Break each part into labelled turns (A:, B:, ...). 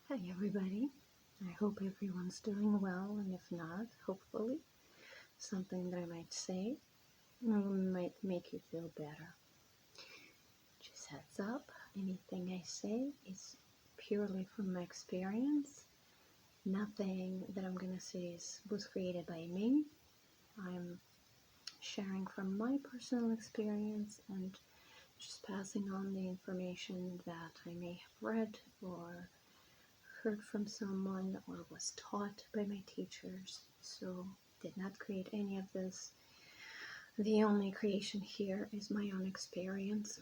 A: Hi everybody, I hope everyone's doing well, and if not, hopefully something that I might say might make you feel better. Just heads up, anything I say is purely from my experience. Nothing that I'm going to say was created by me. I'm sharing from my personal experience and just passing on the information that I may have read or heard from someone or was taught by my teachers, so did not create any of this. The only creation here is my own experience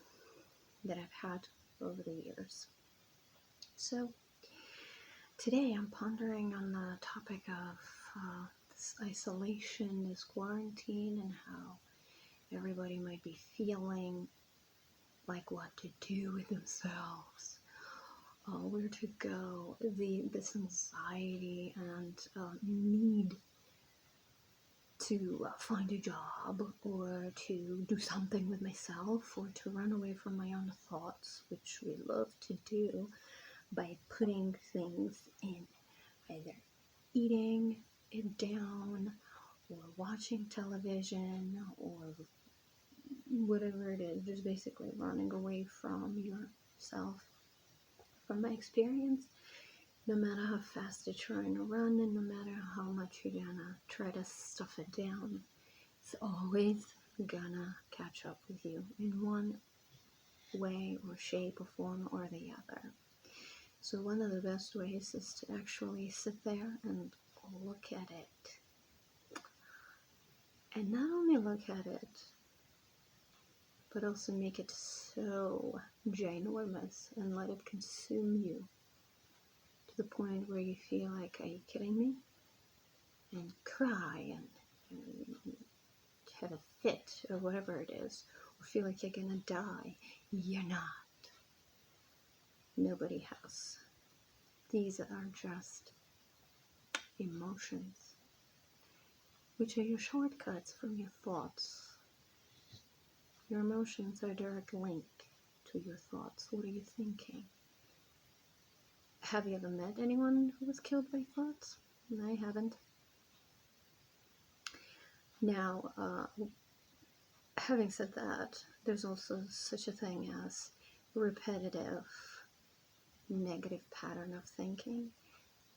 A: that I've had over the years. So today I'm pondering on the topic of this isolation, this quarantine, and how everybody might be feeling like what to do with themselves, where to go, this anxiety and need to find a job or to do something with myself or to run away from my own thoughts, which we love to do by putting things in, either eating it down or watching television or whatever it is, just basically running away from yourself. From my experience, no matter how fast you're trying to run and no matter how much you're gonna try to stuff it down, it's always gonna catch up with you in one way or shape or form or the other. So one of the best ways is to actually sit there and look at it. And not only look at it, but also make it so ginormous and let it consume you to the point where you feel like, are you kidding me? And cry and have a fit or whatever it is, or feel like you're gonna die. You're not. Nobody has. These are just emotions, which are your shortcuts from your thoughts. Your emotions are a direct link to your thoughts. What are you thinking? Have you ever met anyone who was killed by thoughts? I haven't. Now, having said that, there's also such a thing as repetitive negative pattern of thinking,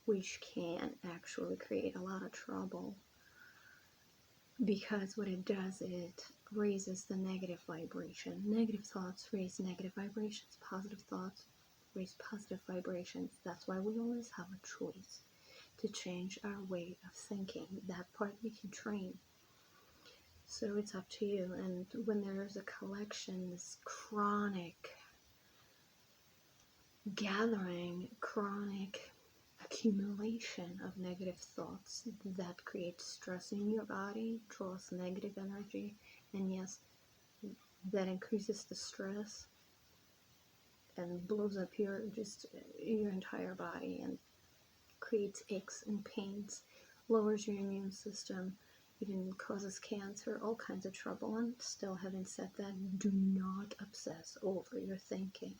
A: which can actually create a lot of trouble, because what it does, it raises the negative vibration. Negative thoughts raise negative vibrations, positive thoughts raise positive vibrations. That's why we always have a choice to change our way of thinking. That part we can train. So it's up to you. And when there's a collection, this chronic gathering, chronic accumulation of negative thoughts that creates stress in your body, draws negative energy, and yes, that increases the stress and blows up your entire body and creates aches and pains, lowers your immune system, even causes cancer, all kinds of trouble. And still, having said that, do not obsess over your thinking.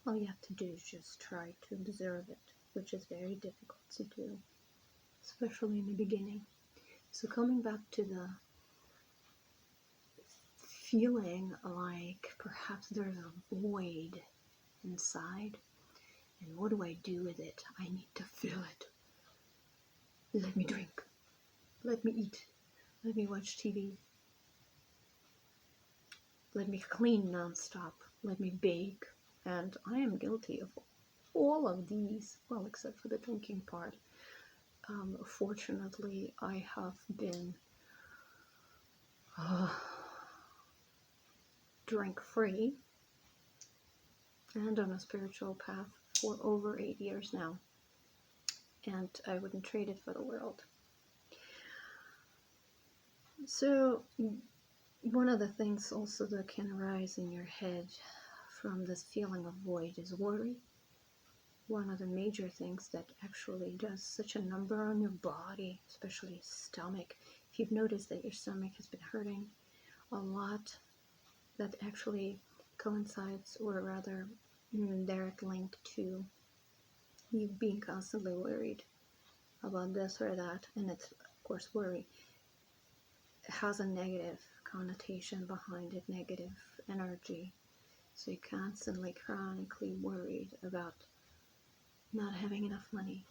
A: All you have to do is just try to observe it, which is very difficult to do, especially in the beginning. So coming back to the feeling like perhaps there's a void inside, and what do I do with it? I need to fill it. Let me drink. Let me eat. Let me watch TV. Let me clean nonstop. Let me bake. And I am guilty of all of these, well, except for the drinking part. Fortunately, I have been drink-free and on a spiritual path for over 8 years now. And I wouldn't trade it for the world. So one of the things also that can arise in your head from this feeling of void is worry. One of the major things that actually does such a number on your body, especially stomach. If you've noticed that your stomach has been hurting a lot, that actually coincides, or rather direct link to you being constantly worried about this or that, and it's, of course, worry has a negative connotation behind it, negative energy. So you're constantly, chronically worried about not having enough money,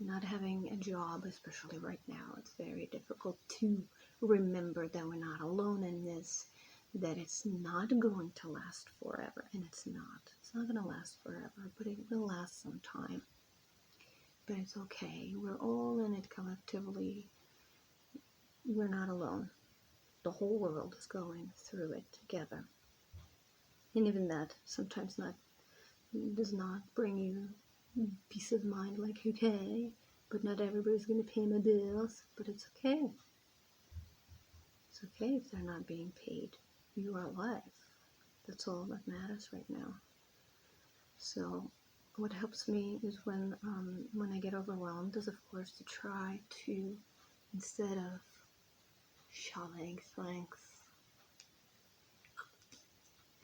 A: not having a job, especially right now. It's very difficult to remember that we're not alone in this, that it's not going to last forever, and it's not. It's not going to last forever, but it will last some time. But it's okay. We're all in it collectively. We're not alone. The whole world is going through it together. And even that sometimes does not bring you peace of mind, like, okay, but not everybody's going to pay my bills, but it's okay. It's okay if they're not being paid. You are alive. That's all that matters right now. So what helps me is when I get overwhelmed is, of course, to try to, instead of shouting thanks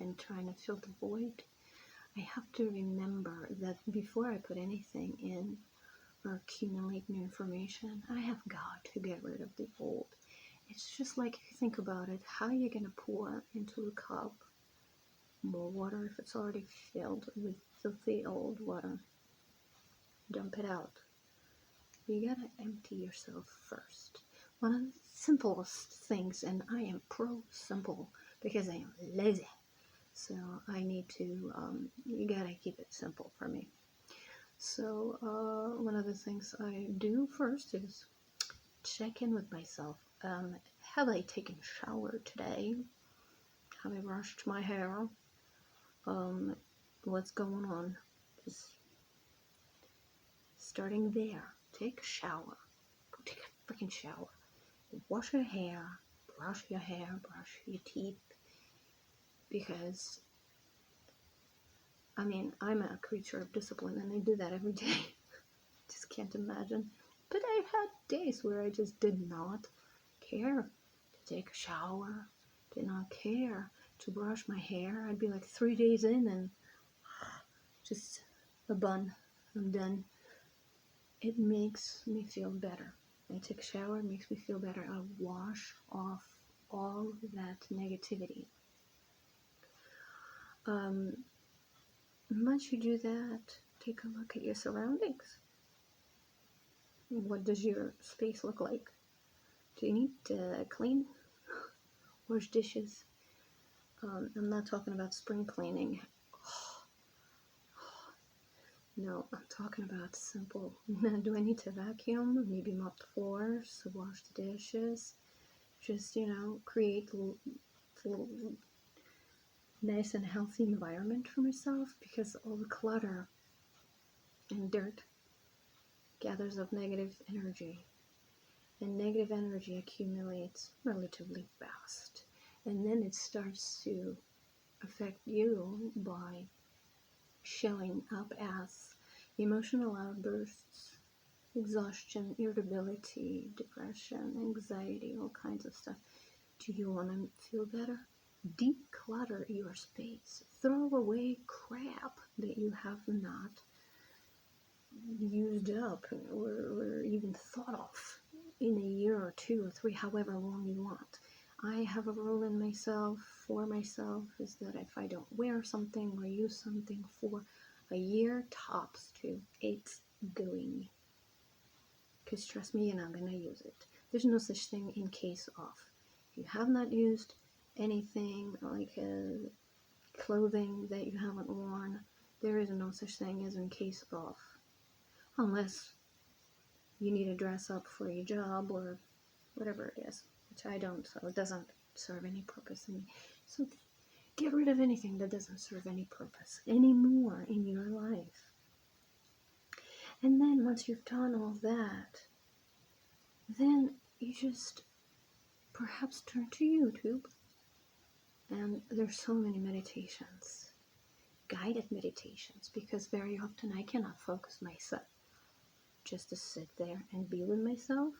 A: and trying to fill the void, I have to remember that before I put anything in or accumulate new information, I have got to get rid of the old. It's just like, if you think about it, how are you going to pour into a cup more water if it's already filled with filthy old water? Dump it out. You gotta empty yourself first. One of the simplest things, and I am pro simple because I am lazy. So I need to, you gotta keep it simple for me. So one of the things I do first is check in with myself. Have I taken a shower today? Have I brushed my hair? What's going on? Just starting there. Take a shower. Go take a freaking shower. Wash your hair, brush your teeth. Because, I mean, I'm a creature of discipline and I do that every day. Just can't imagine. But I've had days where I just did not care to take a shower, did not care to brush my hair. I'd be like 3 days in and just a bun, I'm done. It makes me feel better. I take a shower, it makes me feel better. I wash off all that negativity. Once you do that, take a look at your surroundings. What does your space look like? Do you need to clean? Wash dishes? I'm not talking about spring cleaning. No, I'm talking about simple. Do I need to vacuum? Maybe mop the floors, wash the dishes? Just, create a little nice and healthy environment for myself, because all the clutter and dirt gathers up negative energy. And negative energy accumulates relatively fast. And then it starts to affect you by showing up as emotional outbursts, exhaustion, irritability, depression, anxiety, all kinds of stuff. Do you want to feel better? Declutter your space. Throw away crap that you have not used up or even thought of in a year or 2 or 3, however long you want. I have a rule in myself, for myself, is that if I don't wear something or use something for a year, tops 2, it's going. Because trust me, you're not going to use it. There's no such thing in case of. If you have not used anything like clothing that you haven't worn, there is no such thing as in case of. Unless you need to dress up for your job or whatever it is, which I don't, so it doesn't serve any purpose in me. So get rid of anything that doesn't serve any purpose anymore in your life. And then once you've done all that, then you just perhaps turn to YouTube. And there's so many meditations, guided meditations, because very often I cannot focus myself just to sit there and be with myself.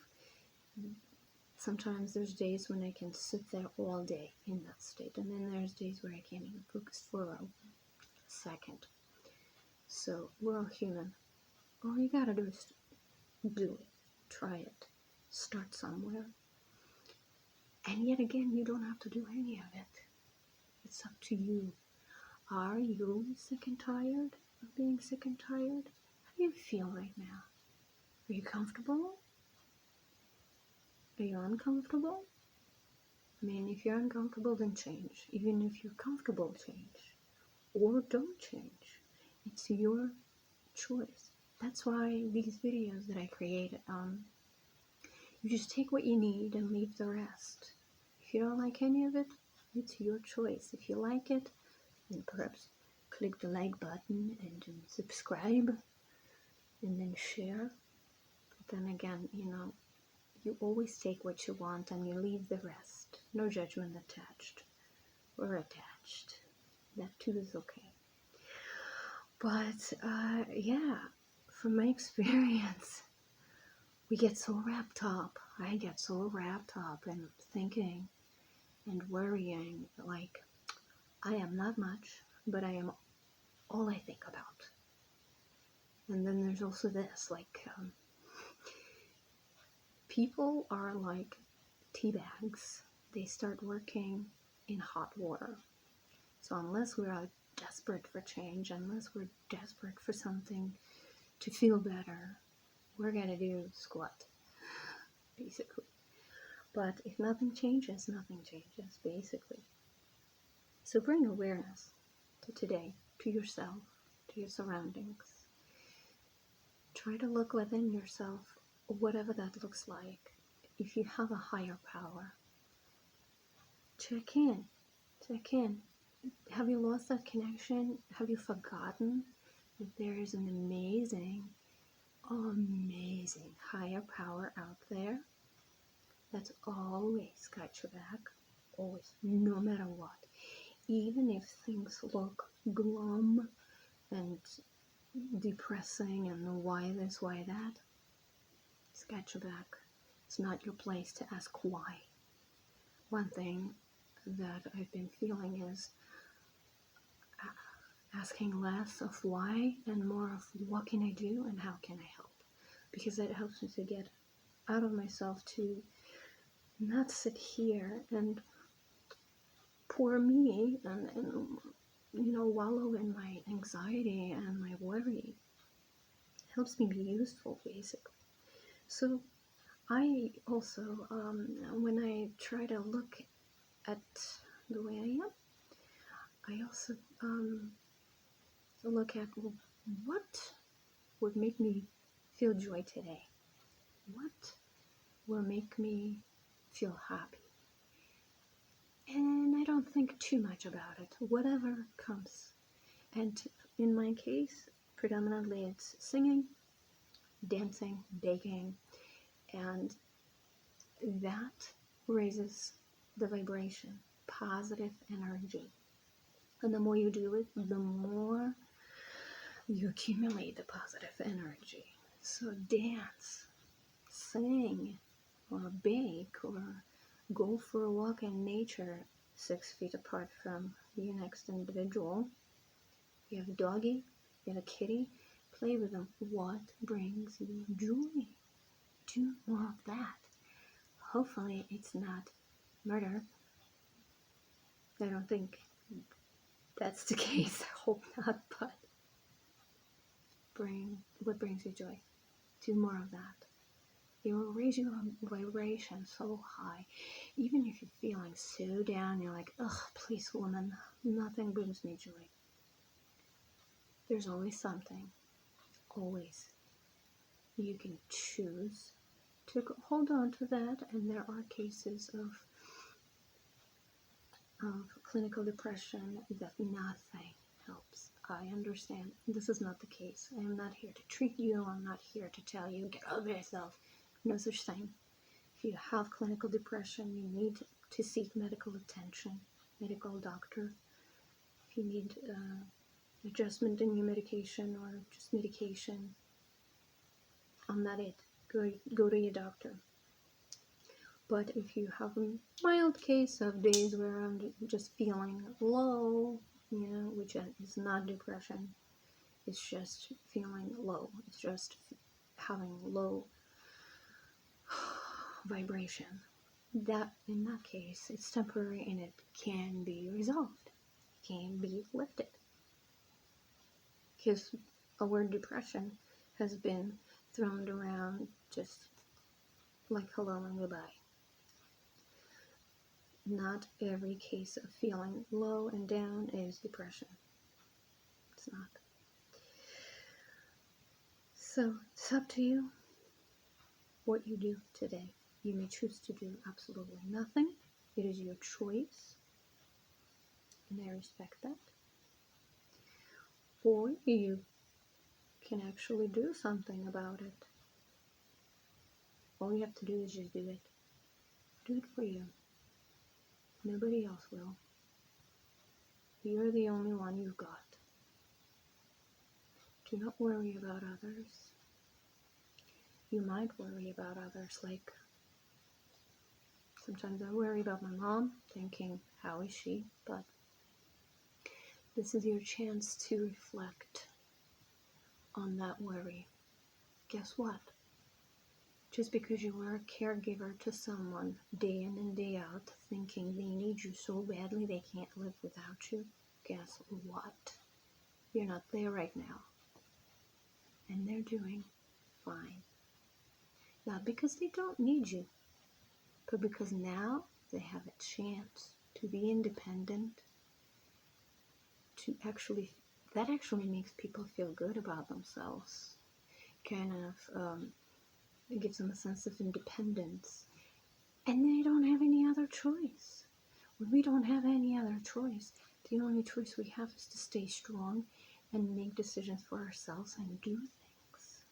A: Sometimes there's days when I can sit there all day in that state, and then there's days where I can't even focus for a second. So we're all human. All you gotta do is do it, try it, start somewhere. And yet again, you don't have to do any of it. It's up to you. Are you sick and tired of being sick and tired? How do you feel right now? Are you comfortable? Are you uncomfortable? I mean, if you're uncomfortable, then change. Even if you're comfortable, change. Or don't change. It's your choice. That's why these videos that I created, you just take what you need and leave the rest. If you don't like any of it, it's your choice. If you like it, then perhaps click the like button and then subscribe and then share. But then again, you always take what you want and you leave the rest. No judgment attached. Or attached. That too is okay. But yeah, from my experience, we get so wrapped up. I get so wrapped up in thinking and worrying, like I am not much, but I am all I think about. And then there's also this, like people are like teabags. They start working in hot water. So unless we are desperate for change, unless we're desperate for something to feel better, we're gonna do squat, basically. But if nothing changes, basically. So bring awareness to today, to yourself, to your surroundings. Try to look within yourself, whatever that looks like. If you have a higher power, check in. Have you lost that connection? Have you forgotten that there is an amazing higher power out there that's always got your back, always, no matter what. Even if things look glum and depressing and why this, why that, it's got your back. It's not your place to ask why. One thing that I've been feeling is asking less of why and more of what can I do and how can I help, because that helps me to get out of myself, to not sit here and poor me and wallow in my anxiety and my worry. It helps me be useful, basically. So I also, when I try to look at the way I am, I also look at what would make me feel joy today. What will make me feel happy? And I don't think too much about it. Whatever comes. And in my case, predominantly it's singing, dancing, baking, and that raises the vibration, positive energy. And the more you do it, the more you accumulate the positive energy. So dance, sing, or bake, or go for a walk in nature 6 feet apart from the next individual. You have a doggy, you have a kitty, play with them. What brings you joy? Do more of that. Hopefully it's not murder. I don't think that's the case. I hope not, but what brings you joy? Do more of that. It will raise your vibration so high. Even if you're feeling so down, you're like, ugh, please, woman, nothing brings me joy. There's always something. Always. You can choose to hold on to that, and there are cases of clinical depression that nothing helps. I understand. This is not the case. I am not here to treat you. I'm not here to tell you, get over yourself. No such thing. If you have clinical depression, you need to seek medical attention, medical doctor. If you need adjustment in your medication or just medication, I'm not it. Go to your doctor. But if you have a mild case of days where I'm just feeling low, which is not depression, It's just feeling low. It's just having low vibration. That, in that case, it's temporary and it can be resolved. It can be lifted. Because a word depression has been thrown around just like hello and goodbye. Not every case of feeling low and down is depression. It's not. So it's up to you what you do today. You may choose to do absolutely nothing. It is your choice, and I respect that. Or you can actually do something about it. All you have to do is just do it. Do it for you. Nobody else will. You're the only one you've got. Do not worry about others. You might worry about others, like sometimes I worry about my mom, thinking, how is she? But this is your chance to reflect on that worry. Guess what? Just because you are a caregiver to someone day in and day out, thinking they need you so badly they can't live without you, guess what? You're not there right now. And they're doing fine. Not because they don't need you, but because now they have a chance to be independent, that actually makes people feel good about themselves. Kind of it gives them a sense of independence. And they don't have any other choice. When we don't have any other choice, the only choice we have is to stay strong and make decisions for ourselves and do things.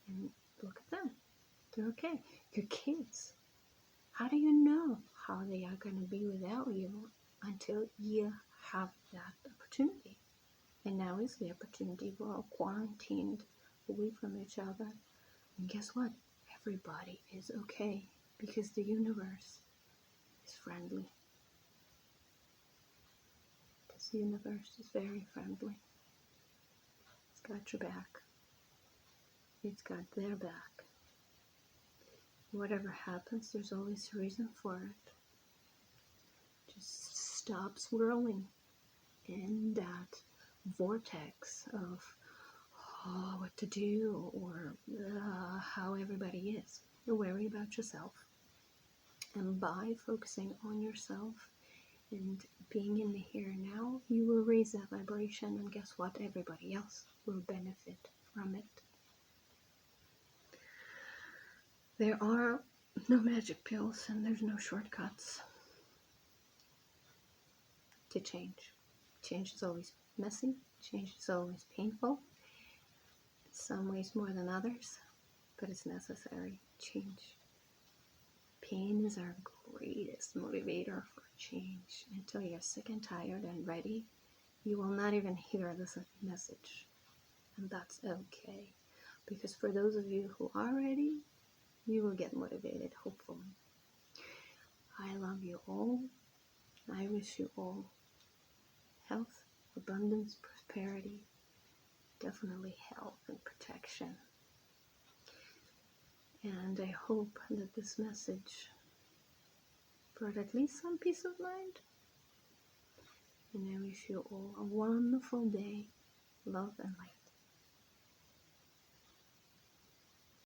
A: And look at them. They're okay. Your kids. How do you know how they are going to be without you until you have that opportunity? And now is the opportunity. We're all quarantined away from each other. And guess what? Everybody is okay because the universe is friendly. This universe is very friendly. It's got your back. It's got their back. Whatever happens, there's always a reason for it. Just stop swirling in that vortex of what to do or how everybody is. You worry about yourself. And by focusing on yourself and being in the here and now, you will raise that vibration, and guess what? Everybody else will benefit from it. There are no magic pills and there's no shortcuts to change. Change is always messy. Change is always painful. In some ways more than others, but it's necessary. Change. Pain is our greatest motivator for change. Until you're sick and tired and ready, you will not even hear this message. And that's okay. Because for those of you who are ready, you will get motivated, hopefully. I love you all. I wish you all health, abundance, prosperity, definitely health and protection. And I hope that this message brought at least some peace of mind. And I wish you all a wonderful day. Love and light.